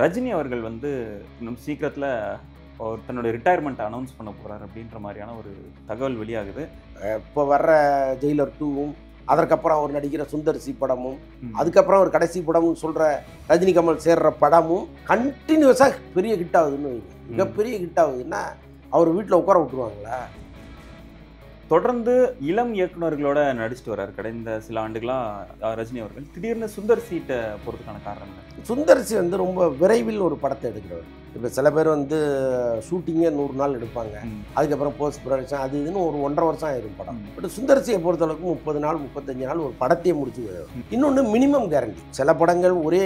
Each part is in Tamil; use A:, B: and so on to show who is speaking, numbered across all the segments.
A: ரஜினி அவர்கள் வந்து இன்னும் சீக்கிரத்தில் தன்னுடைய ரிட்டையர்மெண்ட் அனௌன்ஸ் பண்ண போகிறார் அப்படின்ற மாதிரியான ஒரு தகவல் வெளியாகுது.
B: இப்போ வர்ற ஜெயிலர் 2வும் அதற்கப்புறம் அவர் நடிக்கிற சுந்தர் சி படமும் அதுக்கப்புறம் ஒரு கடைசி படம்னு சொல்கிற ரஜினி கமல் சேர்ற படமும் கண்டினியூஸாக பெரிய ஹிட் ஆகுதுன்னு வைங்க. மிகப்பெரிய ஹிட் ஆகுதுன்னா அவர் வீட்டில் உட்கார விட்டுருவாங்களா?
A: தொடர்ந்து இளம் இயக்குநர்களோட நடிச்சுட்டு வர்றாரு கடந்த சில ஆண்டுகளாக ரஜினி அவர்கள். திடீர்னு சுந்தர் சீட்டை போகிறதுக்கான காரணம் என்ன?
B: சுந்தர் சி வந்து ரொம்ப விரைவில் ஒரு படத்தை எடுக்கிறவர். இப்போ சில பேர் வந்து ஷூட்டிங்கே 100 நாள் எடுப்பாங்க, அதுக்கப்புறம் போஸ்ட் ப்ரொடக்ஷன் அது இதுன்னு ஒரு 1.5 வருஷம் ஆயிரும் படம். பட் சுந்தர் சியை பொறுத்தளவுக்கு 30 நாள் 35 நாள் ஒரு படத்தையே முடிச்சு வருவார். இன்னொன்று மினிமம் கேரண்டி. சில படங்கள் ஒரே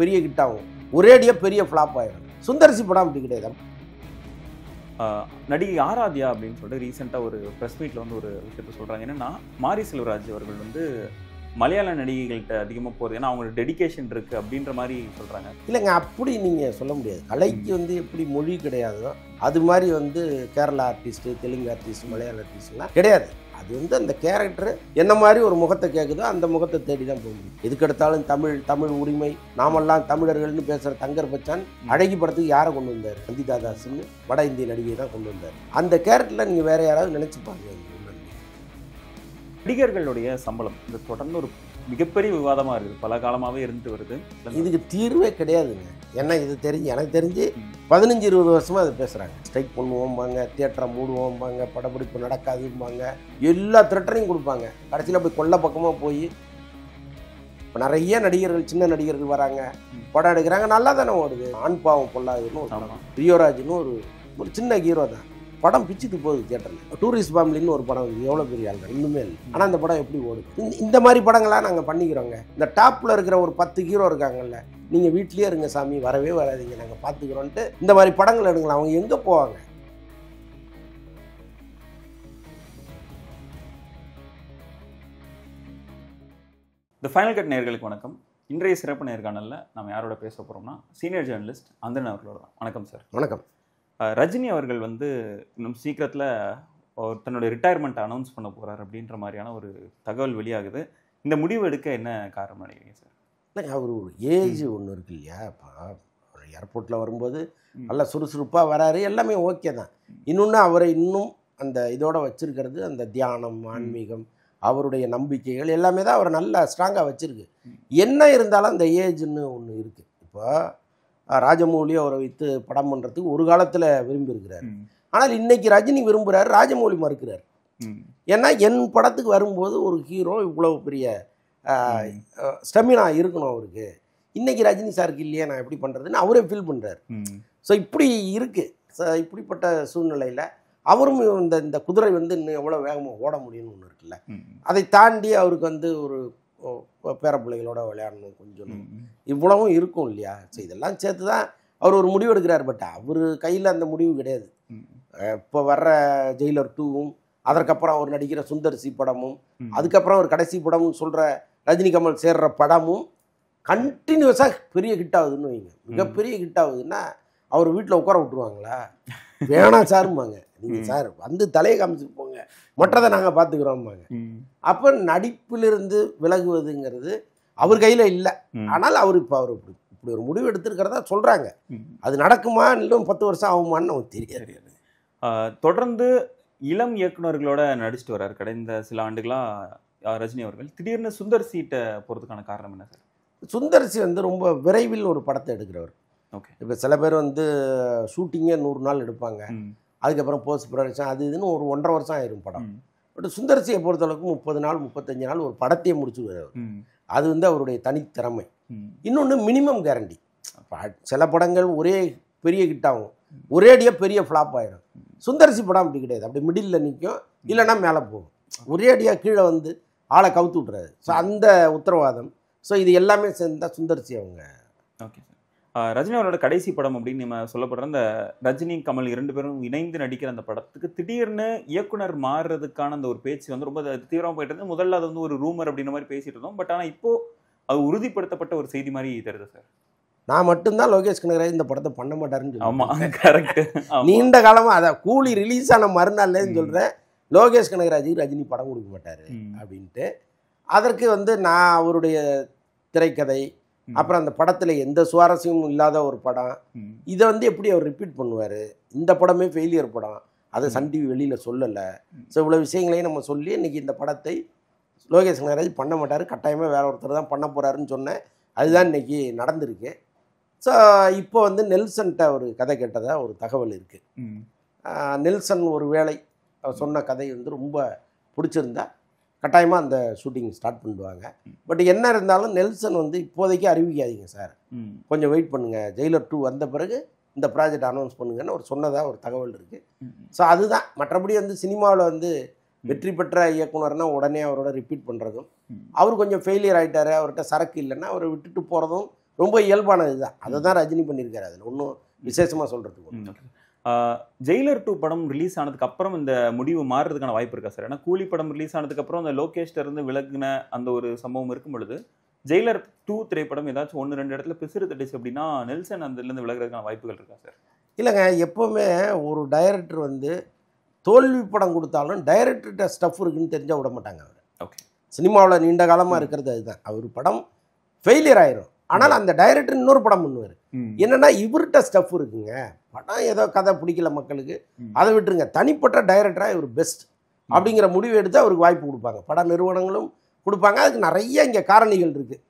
B: பெரிய ஹிட் ஆகும், ஒரேடியாக பெரிய ஃப்ளாப் ஆயிடும். சுந்தர் சி படம் அப்படி கிடையாது.
A: நடிகை ஆராத்யா அப்படின்னு சொல்லிட்டு ரீசெண்டாக ஒரு ப்ரெஸ் மீட்டில் வந்து ஒரு விஷயத்த சொல்கிறாங்க. என்னென்னா மாரி செல்வராஜ் அவர்கள் வந்து மலையாள நடிகைகள்கிட்ட அதிகமாக போகுது, ஏன்னா அவங்களோட டெடிக்கேஷன் இருக்குது அப்படின்ற மாதிரி சொல்கிறாங்க.
B: இல்லைங்க, அப்படி நீங்கள் சொல்ல முடியாது. கலைக்கு வந்து எப்படி மொழி கிடையாதோ அது மாதிரி வந்து கேரளா ஆர்டிஸ்ட்டு, தெலுங்கு ஆர்டிஸ்ட், மலையாள ஆர்டிஸ்ட்லாம் கிடையாது. அது வந்து அந்த கேரக்டர் என்ன மாதிரி ஒரு முகத்தை கேட்குதோ அந்த முகத்தை தேடி தான் போக முடியும். எதுக்கெடுத்தாலும் தமிழ் உரிமை, நாமெல்லாம் தமிழர்கள்னு பேசுகிற தங்கர் பச்சான் அழகி படத்துக்கு யாரை கொண்டு வந்தார்? நந்திதா தாஸ்ன்னு வட இந்திய நடிகை தான் கொண்டு வந்தார். அந்த கேரக்டரில் நீங்கள் வேறு யாராவது நினச்சி பாருங்க.
A: நடிகர்களுடைய சம்பளம் இந்த தொடர்ந்து ஒரு மிகப்பெரிய விவாதமாக இருக்குது, பல காலமாகவே இருந்துட்டு வருது.
B: இதுக்கு தீர்வே கிடையாதுங்க. ஏன்னா இது எனக்கு தெரிஞ்சு 15-20 வருஷமாக அதை பேசுகிறாங்க. ஸ்ட்ரைக் பண்ணுவோம்பாங்க, தியேட்டரை மூடுவோம்பாங்க, படப்பிடிப்பு நடக்காதும்பாங்க, எல்லா த்ரெட்டரையும் கொடுப்பாங்க. கடைசியில் போய் கொல்ல பக்கமாக போய் இப்போ நிறைய நடிகர்கள், சின்ன நடிகர்கள் வராங்க, படம் எடுக்கிறாங்க, நல்லா தானே ஓடுது. ஆண் பாவம் பொல்லாதுன்னு ஒரு படம், ரியோராஜ்னு ஒரு சின்ன ஹீரோ தான், படம் பிச்சுட்டு போகுது தியேட்டரில். டூரிஸ்ட் ஃபேமிலின்னு ஒரு படம் எவ்வளோ பெரிய ஆள் இன்னுமே இல்லை, ஆனால் அந்த படம் எப்படி ஓடுது? இந்த மாதிரி படங்களாக நாங்கள் பண்ணிக்கிறோங்க. இந்த டாப்பில் இருக்கிற ஒரு 10 ஹீரோ இருக்காங்கல்ல, நீங்கள் வீட்லேயே இருங்க சாமி, வரவே வராதிங்க, நாங்கள் பார்த்துக்கிறோன்ட்டு இந்த மாதிரி படங்கள் எடுங்களா. அவங்க எங்கே போவாங்க?
A: இந்த ஃபைனல் கட் நேயர்களுக்கு வணக்கம். இன்றைய சிறப்பு நேர்காணலில் நம்ம யாரோட பேச போகிறோம்னா சீனியர் ஜேர்னலிஸ்ட் அந்தன் அவர்களோட தான். வணக்கம் சார்.
B: வணக்கம்.
A: ரஜினி அவர்கள் வந்து இன்னும் சீக்கிரத்தில் தன்னுடைய ரிட்டையர்மெண்ட் அனௌன்ஸ் பண்ண போகிறார் அப்படின்ற மாதிரியான ஒரு தகவல் வெளியாகுது. இந்த முடிவு எடுக்க என்ன காரணம் நினைக்கிறீங்க சார்?
B: இல்லை, அவர் ஒரு ஏஜ் ஒன்று இருக்கு இல்லையா? இப்போ ஏர்போர்ட்டில் வரும்போது நல்லா சுறுசுறுப்பாக வராரு, எல்லாமே ஓகே தான். இன்னொன்று அவரை இன்னும் அந்த இதோட வச்சுருக்கிறது அந்த தியானம், ஆன்மீகம், அவருடைய நம்பிக்கைகள் எல்லாமே தான் அவரை நல்லா ஸ்ட்ராங்காக வச்சுருக்கு. என்ன இருந்தாலும் அந்த ஏஜ்னு ஒன்று இருக்குது. இப்போ ராஜமௌலி அவரை வைத்து படம் பண்ணுறதுக்கு ஒரு காலத்தில் விரும்பியிருக்கிறார். ஆனால் இன்னைக்கு ரஜினி விரும்புகிறார், ராஜமௌலி மறுக்கிறார். ஏன்னா என் படத்துக்கு வரும்போது ஒரு ஹீரோ இவ்வளவு பெரிய ஸ்டெமினா இருக்கணும் அவருக்கு, இன்னைக்கு ரஜினி சாருக்கு இல்லையே, நான் எப்படி பண்ணுறதுன்னு அவரே ஃபீல் பண்ணுறார். ஸோ இப்படி இருக்குது. இப்படிப்பட்ட சூழ்நிலையில் அவரும் இந்த குதிரை வந்து இன்னும் எவ்வளோ வேகமாக ஓட முடியும்னு ஒன்று இருக்குல்ல, அதை தாண்டி அவருக்கு வந்து ஒரு பேரப்பிள்ளைகளோட விளையாடணும், கொஞ்சம் இவ்வளவும் இருக்கும் இல்லையா? ஸோ இதெல்லாம் சேர்த்து தான் அவர் ஒரு முடிவு எடுக்கிறார். பட் அவர் கையில் அந்த முடிவு கிடையாது. இப்போ வர்ற ஜெயிலர் 2வும் அதற்கப்புறம் அவர் நடிக்கிற சுந்தர் சி படமும் அதுக்கப்புறம் ஒரு கடைசி படம்னு சொல்கிற ரஜினி கமல் சேர்ற படமும் கண்டினியூஸாக பெரிய ஹிட் ஆகுதுன்னு வைங்க. மிகப்பெரிய ஹிட் ஆகுதுன்னா அவர் வீட்டில் உட்கார விட்டுருவாங்களா? வேணாம் சாரும்பாங்க. நீங்கள் சார் வந்து தலையை காமிச்சிட்டு போங்க, மற்றதை நாங்கள் பார்த்துக்கிறோம்பாங்க. அப்போ நடிப்பிலிருந்து விலகுவதுங்கிறது அவர் கையில் இல்லை. ஆனால் அவர் இப்படி ஒரு முடிவு எடுத்திருக்கிறதா சொல்கிறாங்க. அது நடக்குமா, இன்னும் 10 வருஷம் ஆகுமான்னு நமக்கு தெரியாது.
A: தொடர்ந்து இளம் இயக்குநர்களோட நடிச்சுட்டு வர்றாரு கடந்த சில ஆண்டுகளாக ரஜினி அவர்கள். திடீர்னு சுந்தர் சீட்டை போகிறதுக்கான காரணம் என்ன சார்?
B: சுந்தர் சி வந்து ரொம்ப விரைவில் ஒரு படத்தை எடுக்கிறவர்.
A: ஓகே.
B: இப்போ சில பேர் வந்து ஷூட்டிங்கே 100 நாள் எடுப்பாங்க, அதுக்கப்புறம் போஸ்ட் ப்ரொடக்ஷன் அது இதுன்னு ஒரு 1.5 வருஷம் ஆயிரும் படம். பட் சுந்தர் சியை பொறுத்தளவுக்கு 30 நாள் 35 நாள் ஒரு படத்தையே முடிச்சு வருவார். அது வந்து அவருடைய தனித்திறமை. இன்னொன்று மினிமம் கேரண்டி. சில படங்கள் ஒரே பெரிய ஹிட் ஆகும், ஒரேடியாக பெரிய ஃப்ளாப் ஆயிடும். சுந்தர் சி படம் அப்படி கிடையாது. அப்படி மிடில் நிற்கும், இல்லைன்னா மேலே போகும். ஒரேடியாக கீழே வந்து ஆளை கவுத்து விட்றாரு. ஸோ அந்த உத்தரவாதம். ஸோ இது எல்லாமே சேர்ந்தா சுந்தர் சி அவங்க.
A: Okay sir. ரஜினி அவரோட கடைசி படம் அப்படின்னு நம்ம சொல்லப்படுற அந்த ரஜினி கமல் 2 பேரும் இணைந்து நடிக்கிற அந்த படத்துக்கு திடீர்னு இயக்குனர் மாறுறதுக்கான அந்த ஒரு பேச்சு வந்து ரொம்ப தீவிரமாக போயிட்டு இருந்து. முதல்ல அது வந்து ஒரு ரூமர் அப்படின்ற மாதிரி பேசிட்டு இருந்தோம். பட் ஆனால் இப்போ அது உறுதிப்படுத்தப்பட்ட ஒரு செய்தி மாதிரி தெரியுது சார்.
B: நான் மட்டும்தான் லோகேஷ் கனகராஜ் இந்த படத்தை பண்ண மாட்டாருன்னு சொல்லுவேன்.
A: ஆமாம், கரெக்ட்.
B: நீண்ட காலமாக அதை கூலி ரிலீஸ் ஆன மறுநாள்லேன்னு சொல்கிறேன், லோகேஷ் கனகராஜுக்கு ரஜினி படம் கொடுக்க மாட்டார் அப்படின்ட்டு. அதற்கு வந்து நான் அவருடைய திரைக்கதை, அப்புறம் அந்த படத்தில் எந்த சுவாரஸ்யமும் இல்லாத ஒரு படம், இதை வந்து எப்படி அவர் ரிப்பீட் பண்ணுவார்? இந்த படமே ஃபெயிலியர் படம், அதை சன் டிவி வெளியில் சொல்லலை. ஸோ இவ்வளோ விஷயங்களையும் நம்ம சொல்லி இன்றைக்கி இந்த படத்தை லோகேஷ் கனகராஜ் பண்ண மாட்டார், கட்டாயமாக வேற ஒருத்தர் தான் பண்ண போகிறாருன்னு சொன்னேன். அதுதான் இன்றைக்கி நடந்திருக்கு. ஸோ இப்போ வந்து நெல்சன்கிட்ட ஒரு கதை கேட்டதாக ஒரு தகவல் இருக்குது. நெல்சன் ஒரு வேளை அவர் சொன்ன கதை வந்து ரொம்ப பிடிச்சிருந்தா கட்டாயமாக அந்த ஷூட்டிங் ஸ்டார்ட் பண்ணிடுவாங்க. பட் என்ன இருந்தாலும் நெல்சன் வந்து இப்போதைக்கு அறிவிக்காதீங்க சார், கொஞ்சம் வெயிட் பண்ணுங்கள், ஜெயிலர் 2 வந்த பிறகு இந்த ப்ராஜெக்ட் அனௌன்ஸ் பண்ணுங்கன்னு அவர் சொன்னதாக ஒரு தகவல் இருக்குது. ஸோ அதுதான். மற்றபடி வந்து சினிமாவில் வந்து வெற்றி பெற்ற இயக்குனர்னா உடனே அவரோட ரிப்பீட் பண்ணுறதும், அவர் கொஞ்சம் ஃபெயிலியர் ஆகிட்டார், அவர்கிட்ட சரக்கு இல்லைன்னா அவரை விட்டுட்டு போகிறதும் ரொம்ப இயல்பானது தான். அதை தான் ரஜினி பண்ணியிருக்காரு. அதில் ஒன்றும் விசேஷமாக சொல்கிறதுக்கு.
A: ஜெயிலர் 2 படம் ரிலீஸ் ஆனதுக்கு அப்புறம் இந்த முடிவு மாறுறதுக்கான வாய்ப்பு இருக்கா சார்? ஏன்னா கூலி படம் ரிலீஸ் ஆனதுக்கு அப்புறம் அந்த லோகேஷ்ட இருந்து விலகுன அந்த ஒரு சம்பவம் இருக்கும் பொழுது ஜெயிலர் 2 திரைப்படம் ஏதாச்சும் 1-2 இடத்துல பிசிறு தட்டுச்சு அப்படின்னா நெல்சன் அதுலேருந்து விலகிறதுக்கான வாய்ப்புகள் இருக்கா சார்?
B: இல்லைங்க, எப்போவுமே ஒரு டைரக்டர் வந்து தோல்வி படம் கொடுத்தாலும் டைரக்டர்கிட்ட ஸ்டஃப் இருக்குன்னு தெரிஞ்சால் விட மாட்டாங்க அவர்.
A: ஓகே,
B: சினிமாவில் நீண்ட காலமாக இருக்கிறது அதுதான். அவர் படம் ஃபெயிலியர் ஆயிரும், ஆனால் அந்த டைரக்டர் இன்னொரு படம் பண்ணுவார். என்னன்னா இவர்கிட்ட ஸ்டஃப் இருக்குங்க, படம் ஏதோ கதை பிடிக்கல மக்களுக்கு, அதை விட்டுருங்க, தனிப்பட்ட டைரக்டராக இவர் பெஸ்ட் அப்படிங்கிற முடிவு எடுத்து அவருக்கு வாய்ப்பு கொடுப்பாங்க. பட நிறுவனங்களும் கொடுப்பாங்க. அதுக்கு நிறைய இங்கே காரணிகள் இருக்குது.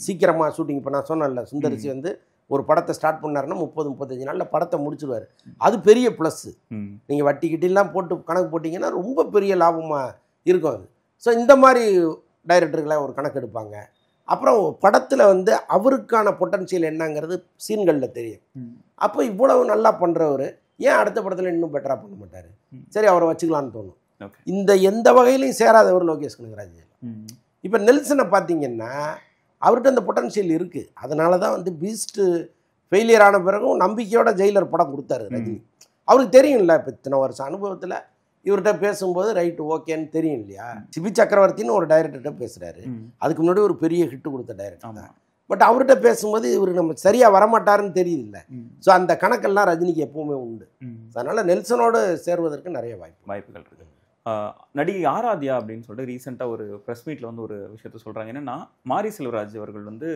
B: சீக்கிரமாக ஷூட்டிங், இப்போ நான் சொன்னேன்ல, சுந்தரிசி வந்து ஒரு படத்தை ஸ்டார்ட் பண்ணாருன்னா 30-35 நாளில் படத்தை முடிச்சிடுவார். அது பெரிய ப்ளஸ்ஸு. நீங்கள் வட்டி கிட்டிலாம் போட்டு கணக்கு போட்டிங்கன்னா ரொம்ப பெரிய லாபமாக இருக்கும் அது. ஸோ இந்த மாதிரி டைரக்டர்களை ஒரு கணக்கு எடுப்பாங்க. அப்புறம் படத்தில் வந்து அவருக்கான பொட்டன்ஷியல் என்னங்கிறது சீன்களில் தெரியும். அப்போ இவ்வளவு நல்லா பண்ணுறவர் ஏன் அடுத்த படத்தில் இன்னும் பெட்டராக பண்ண மாட்டார்? சரி, அவரை வச்சுக்கலான்னு தோணும். இந்த எந்த வகையிலையும் சேராதவர் லோகேஷ் கனகராஜ். இப்போ நெல்சனை பார்த்தீங்கன்னா அவர்கிட்ட அந்த பொட்டன்ஷியல் இருக்குது. அதனால தான் வந்து பீஸ்ட்டு ஃபெயிலியர் ஆன பிறகும் நம்பிக்கையோட ஜெயிலர் படம் கொடுத்தாரு ரஜினி. அவருக்கு தெரியும்ல, இப்போ இத்தனை வருஷம் அனுபவத்தில் இவர்கிட்ட பேசும்போது ரைட்டு ஓகேன்னு தெரியும் இல்லையா. சிபி சக்கரவர்த்தின்னு ஒரு டைரக்டர்கிட்ட பேசுகிறாரு, அதுக்கு முன்னாடி ஒரு பெரிய ஹிட்டு கொடுத்த டைரக்டர் தான். பட் அவர்கிட்ட பேசும்போது இவர் நம்ம சரியாக வரமாட்டாருன்னு தெரியுது இல்லை. ஸோ அந்த கணக்கெல்லாம் ரஜினிக்கு எப்பவுமே உண்டு. அதனால் நெல்சனோடு சேருவதற்கு நிறைய வாய்ப்புகள் இருக்குது.
A: நடிகை ஆராத்யா அப்படின்னு சொல்லிட்டு ரீசெண்டாக ஒரு ப்ரெஸ் மீட்டில் வந்து ஒரு விஷயத்த சொல்கிறாங்க. என்னென்னா மாரி செல்வராஜ் அவர்கள் வந்து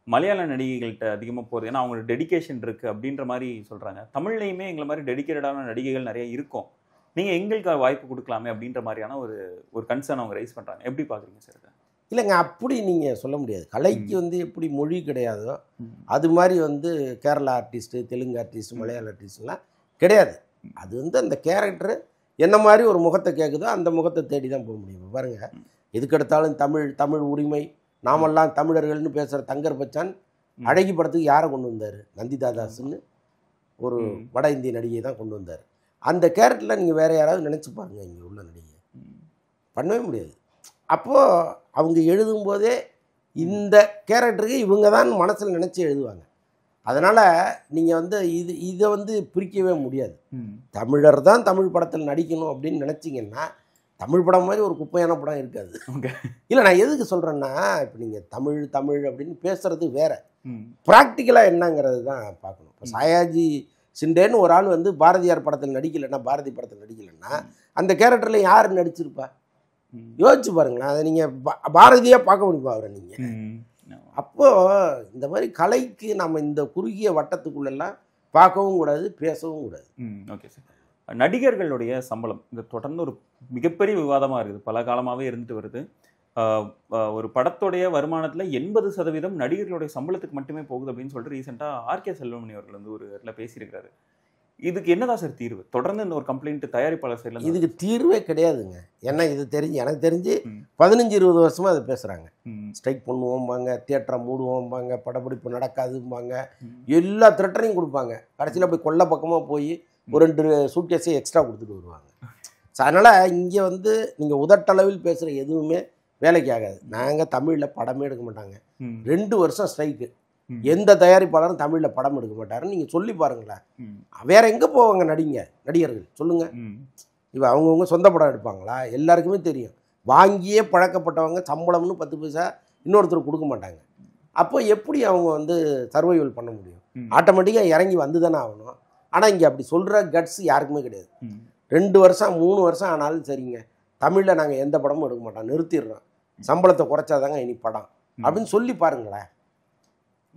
A: மலையாள நடிகைகள்கிட்ட அதிகமாக போகிறது, ஏன்னா அவங்களோட டெடிக்கேஷன் இருக்குது அப்படின்ற மாதிரி சொல்கிறாங்க. தமிழ்லையுமே எங்களை மாதிரி டெடிக்கேட்டடான நடிகைகள் நிறைய இருக்கும், நீங்கள் எங்களுக்கு வாய்ப்பு கொடுக்கலாமே அப்படின்ற மாதிரியான ஒரு கன்சர்ன் அவங்க ரைஸ் பண்ணுறாங்க. எப்படி பார்க்குறீங்க சார்?
B: இல்லைங்க, அப்படி நீங்கள் சொல்ல முடியாது. கலைக்கு வந்து எப்படி மொழி கிடையாதோ அது மாதிரி வந்து கேரளா ஆர்டிஸ்ட்டு, தெலுங்கு ஆர்டிஸ்ட், மலையாள ஆர்டிஸ்ட்லாம் கிடையாது. அது வந்து அந்த கேரக்டரு என்ன மாதிரி ஒரு முகத்தை கேட்குதோ அந்த முகத்தை தேடி தான் போக முடியும். பாருங்கள், எதுக்கெடுத்தாலும் தமிழ் உரிமை, நாமெல்லாம் தமிழர்கள்னு பேசுகிற தங்கர் பச்சான் அழகி படத்துக்கு யாரை கொண்டு வந்தார்? நந்திதா தாஸ்ன்னு ஒரு வட இந்திய நடிகையை தான் கொண்டு வந்தார். அந்த கேரக்டரில் நீங்கள் வேறு யாராவது நினச்சி பாருங்கள், இங்கே உள்ள நடிகை பண்ணவே முடியாது. அப்போது அவங்க எழுதும்போதே இந்த கேரக்டருக்கு இவங்க தான் மனசில் நினச்சி எழுதுவாங்க. அதனால் நீங்கள் வந்து இதை வந்து பிரிக்கவே முடியாது. தமிழர் தான் தமிழ் படத்தில் நடிக்கணும் அப்படின்னு நினச்சிங்கன்னா தமிழ் படம் மாதிரி ஒரு குப்பையான படம் இருக்காது. இல்லை, நான் எதுக்கு சொல்கிறேன்னா, இப்போ நீங்கள் தமிழ் அப்படின்னு பேசுகிறது வேறு, ப்ராக்டிக்கலாக என்னங்கிறது தான் பார்க்கணும். இப்போ சாயாஜி சிண்டேன்னு ஒரு ஆள் வந்து பாரதியார் படத்தில் நடிக்கலைன்னா, பாரதி படத்தில் நடிக்கலைன்னா அந்த கேரக்டரில் யார் நடிச்சிருப்பா? யோசிச்சு பாருங்களேன். அதை நீங்கள் பாரதியாக பார்க்க முடியுமா அவரை நீங்கள்? அப்போது இந்த மாதிரி கலைக்கு நம்ம இந்த குறுகிய வட்டத்துக்குள்ளெல்லாம் பார்க்கவும் கூடாது, பேசவும் கூடாது.
A: Okay sir. நடிகர்களுடைய சம்பளம் இது தொடர்ந்து ஒரு மிகப்பெரிய விவாதமாக இருக்குது, பல காலமாகவே இருந்துட்டு வருது. ஒரு படத்துடைய வருமானத்தில் 80% நடிகர்களுடைய சம்பளத்துக்கு மட்டுமே போகுது அப்படின்னு சொல்லிட்டு ரீசெண்டாக ஆர்கே செல்வமணி அவர்கள் வந்து ஒரு இடத்துல பேசியிருக்கிறாரு. இதுக்கு என்னதான் சார் தீர்வு? தொடர்ந்து இந்த ஒரு கம்ப்ளைண்ட் தயாரிப்பாளர் சைடில்
B: இதுக்கு தீர்வே கிடையாதுங்க. ஏன்னா இது எனக்கு தெரிஞ்சு 15-20 வருஷமாக அதை பேசுகிறாங்க. ஸ்ட்ரைக் பண்ணுவோம்பாங்க, தியேட்டரை மூடுவோம்பாங்க, படப்பிடிப்பு நடக்காதும்பாங்க, எல்லா த்ரெட்டனையும் கொடுப்பாங்க. கடைசியில் போய் கொல்ல பக்கமாக போய் ஒரு 2 சூட்கேஸை எக்ஸ்ட்ரா கொடுத்துட்டு வருவாங்க. ஸோ அதனால் இங்கே வந்து நீங்கள் உதட்டளவில் பேசுகிற எதுவுமே வேலைக்கு ஆகாது. நாங்கள் தமிழில் படமே எடுக்க மாட்டாங்க, 2 வருஷம் ஸ்ட்ரைக்கு, எந்த தயாரிப்பாளரும் தமிழில் படம் எடுக்க மாட்டாருன்னு நீங்கள் சொல்லி பாருங்களேன். வேற எங்கே போவாங்க நடிகர்கள் சொல்லுங்கள்? இப்போ அவங்கவுங்க சொந்த படம் எடுப்பாங்களா? எல்லாருக்குமே தெரியும், வாங்கியே பழக்கப்பட்டவங்க சம்பளம்னு 10 பைசா இன்னொருத்தர் கொடுக்க மாட்டாங்க. அப்போ எப்படி அவங்க வந்து சர்வைவல் பண்ண முடியும்? ஆட்டோமேட்டிக்காக இறங்கி வந்து தானே ஆகணும். ஆனால் இங்கே அப்படி சொல்கிற கட்ஸ் யாருக்குமே கிடையாது. 2 வருஷம் 3 வருஷம் ஆனாலும் சரிங்க, தமிழில் நாங்கள் எந்த படமும் எடுக்க மாட்டோம், நிறுத்திடுறோம், சம்பளத்தை குறைச்சாதாங்க இனி படம் அப்படின்னு சொல்லி பாருங்களேன்.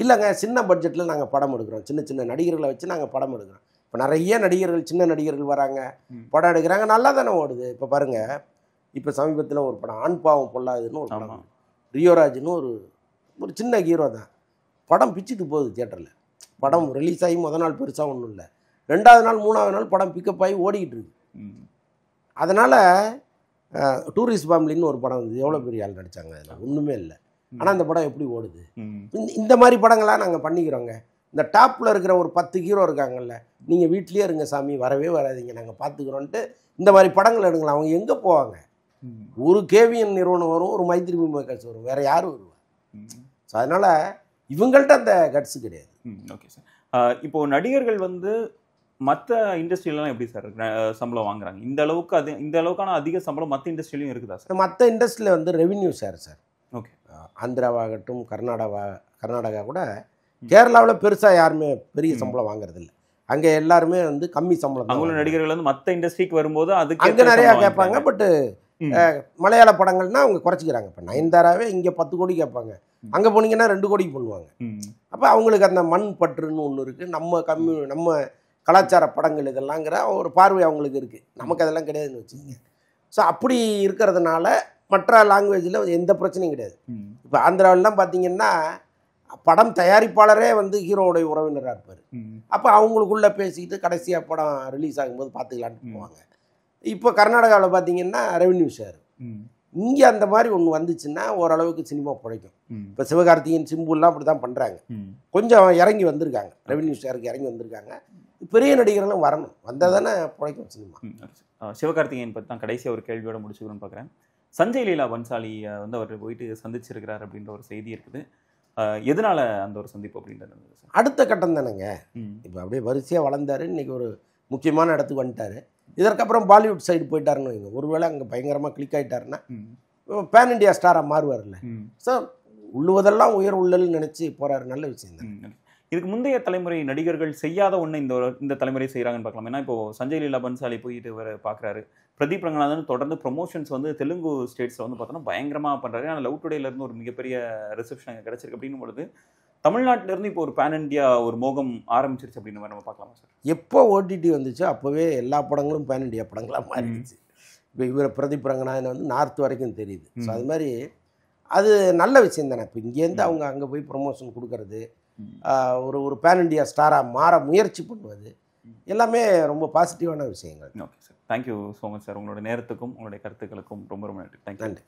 B: இல்லைங்க, சின்ன பட்ஜெட்டில் நாங்கள் படம் எடுக்கிறோம், சின்ன சின்ன நடிகர்களை வச்சு நாங்கள் படம் எடுக்கிறோம். இப்போ நிறைய நடிகர்கள், சின்ன நடிகர்கள் வராங்க, படம் எடுக்கிறாங்க, நல்லா தானே ஓடுது. இப்போ பாருங்கள், இப்போ சமீபத்தில் ஒரு படம் ஆண் பாவம் பொல்லாதுன்னு ஒரு படம், ரியோராஜ்னு ஒரு சின்ன ஹீரோ தான். படம் பிச்சுட்டு போகுது தியேட்டரில். படம் ரிலீஸ் ஆகி முதல் நாள் பெருசாக ஒன்றும் இல்லை, 2வது நாள் 3வது நாள் படம் பிக்கப் ஆகி ஓடிக்கிட்டு இருக்கு. அதனால் டூரிஸ்ட் ஃபேமிலின்னு ஒரு படம் வந்து எவ்வளோ பெரிய ஆள் நடித்தாங்க, அதில் ஒன்றுமே இல்லை. ஆனால் அந்த படம் எப்படி ஓடுது? இந்த மாதிரி படங்களாக நாங்கள் பண்ணிக்கிறோங்க. இந்த டாப்பில் இருக்கிற ஒரு 10 ஹீரோ இருக்காங்கல்ல, நீங்கள் வீட்லேயே இருங்க சாமி, வரவே வராதிங்க, நாங்கள் பார்த்துக்குறோன்ட்டு இந்த மாதிரி படங்கள் எடுங்களா. அவங்க எங்கே போவாங்க? ஒரு கேவிஎன் நிறுவனம் வரும், ஒரு மைத்ரி மேக்கர்ஸ் வரும், வேறு யாரும் வருவா? ஸோ அதனால் இவங்கள்ட்ட அந்த கட்ஸு கிடையாது.
A: Okay sir. இப்போது நடிகர்கள் வந்து மற்ற இண்டஸ்ட்ரியிலலாம் எப்படி சார் சம்பளம் வாங்குறாங்க? இந்த அளவுக்கான அதிக சம்பளம் மற்ற இண்டஸ்ட்ரியிலையும் இருக்குதா சார்?
B: மற்ற இண்டஸ்ட்ரியில் வந்து ரெவின்யூ ஷேர் சார்.
A: ஓகே.
B: ஆந்திராவாகட்டும், கர்நாடகா கூட கேரளாவில் பெருசாக யாருமே பெரிய சம்பளம் வாங்குறதில்ல. அங்கே எல்லாருமே வந்து கம்மி சம்பளம்.
A: அவங்களோட நடிகர்கள் வந்து மற்ற இண்டஸ்ட்ரிக்கு வரும்போது அதுக்கு
B: அங்கே நிறையா கேட்பாங்க. பட்டு மலையாள படங்கள்னா அவங்க குறைச்சிக்கிறாங்க. இப்போ நயன்தாராவே இங்கே 10 கோடி கேட்பாங்க, அங்கே போனீங்கன்னா 2 கோடிக்கு பண்ணுவாங்க. அப்போ அவங்களுக்கு அந்த மண் பற்றுன்னு ஒன்று இருக்குது. நம்ம கலாச்சார படங்கள் இதெல்லாங்கிற ஒரு பார்வை அவங்களுக்கு இருக்குது, நமக்கு அதெல்லாம் கிடையாதுன்னு வச்சுக்கோங்க. ஸோ அப்படி இருக்கிறதுனால மற்ற லாங்குவேஜில் எந்த பிரச்சனையும் கிடையாது. இப்போ ஆந்திராவிலாம் பார்த்தீங்கன்னா படம் தயாரிப்பாளரே வந்து ஹீரோவுடைய உறவினராக இருப்பார். அப்போ அவங்களுக்குள்ளே பேசிக்கிட்டு கடைசியாக படம் ரிலீஸ் ஆகும்போது பார்த்துக்கலான்னு போவாங்க. இப்போ கர்நாடகாவில் பார்த்தீங்கன்னா ரெவன்யூ ஷேர். இங்கே அந்த மாதிரி ஒன்று வந்துச்சுன்னா ஓரளவுக்கு சினிமா பிழைக்கும். இப்போ சிவகார்த்திகேயன், சிம்புலாம் அப்படி தான் பண்ணுறாங்க. கொஞ்சம் இறங்கி வந்திருக்காங்க, ரெவன்யூ ஷேருக்கு இறங்கி வந்திருக்காங்க. பெரிய நடிகர்களும் வரணும், வந்தால் தானே பிழைக்கும் சினிமா.
A: சிவகார்த்திகேயன் பற்றி தான் கடைசியாக ஒரு கேள்வியோட முடிச்சுக்கணும்னு பார்க்குறேன். சஞ்சய் லீலா பன்சாலியை வந்து அவர் போயிட்டு சந்திச்சிருக்கிறார் அப்படின்ற ஒரு செய்தி இருக்குது. எதனால அந்த ஒரு சந்திப்பு அப்படின்றது?
B: அடுத்த கட்டம் தானேங்க. இப்போ அப்படியே வரிசையாக வளர்ந்தார், இன்றைக்கி ஒரு முக்கியமான இடத்துக்கு வந்துட்டார். இதற்கப்புறம் பாலிவுட் சைடு போயிட்டாருன்னு வைங்க, ஒருவேளை அங்கே பயங்கரமாக கிளிக் ஆகிட்டாருன்னா பேன் இண்டியா ஸ்டாராக மாறுவார்ல. ஸோ உள்ளுவதெல்லாம் உயர் உள்ளல்னு நினச்சி போகிறாரு, நல்ல விஷயம் தான்.
A: இதுக்கு முந்தைய தலைமுறை நடிகர்கள் செய்யாத ஒன்று இந்த தலைமுறை செய்கிறாங்கன்னு பார்க்கலாம். ஏன்னா இப்போ சஞ்சய் லீலா பன்சாலி போயிட்டு இவர் பார்க்குறாரு. பிரதீப் ரங்கநாதன் தொடர்ந்து ப்ரொமோஷன்ஸ் வந்து தெலுங்கு ஸ்டேட்ஸில் வந்து பார்த்தோன்னா பயங்கரமாக பண்ணுறாரு. ஆனால் லவ் டுடேலேருந்து ஒரு மிகப்பெரிய ரிசப்ஷன் கிடச்சிருக்கு. அப்படின்னும் பொழுது தமிழ்நாட்டிலேருந்து இப்போ ஒரு பேன் இண்டியா ஒரு மோகம் ஆரம்பிச்சிருச்சு அப்படின்னு நம்ம பார்க்கலாமா சார்?
B: எப்போ ஓடிடி வந்துச்சோ அப்போவே எல்லா படங்களும் பேன் இண்டியா படங்களாக மாறிடுச்சு. இப்போ இவர் பிரதீப் ரங்கநாதன் வந்து நார்த் வரைக்கும் தெரியுது. ஸோ அது மாதிரி அது நல்ல விஷயம் தானே. இப்போ இங்கேருந்து அவங்க அங்கே போய் ப்ரொமோஷன் கொடுக்கறது, ஒரு பேன் இண்டியா ஸ்டாராக மாற முயற்சி பண்ணுவது, எல்லாமே ரொம்ப பாசிட்டிவான விஷயங்கள்.
A: Okay sir, thank you so much sir. உங்களோட நேரத்துக்கும் உங்களுடைய கருத்துக்களுக்கும் ரொம்ப ரொம்ப நன்றி. தேங்க்யூ.
B: நன்றி.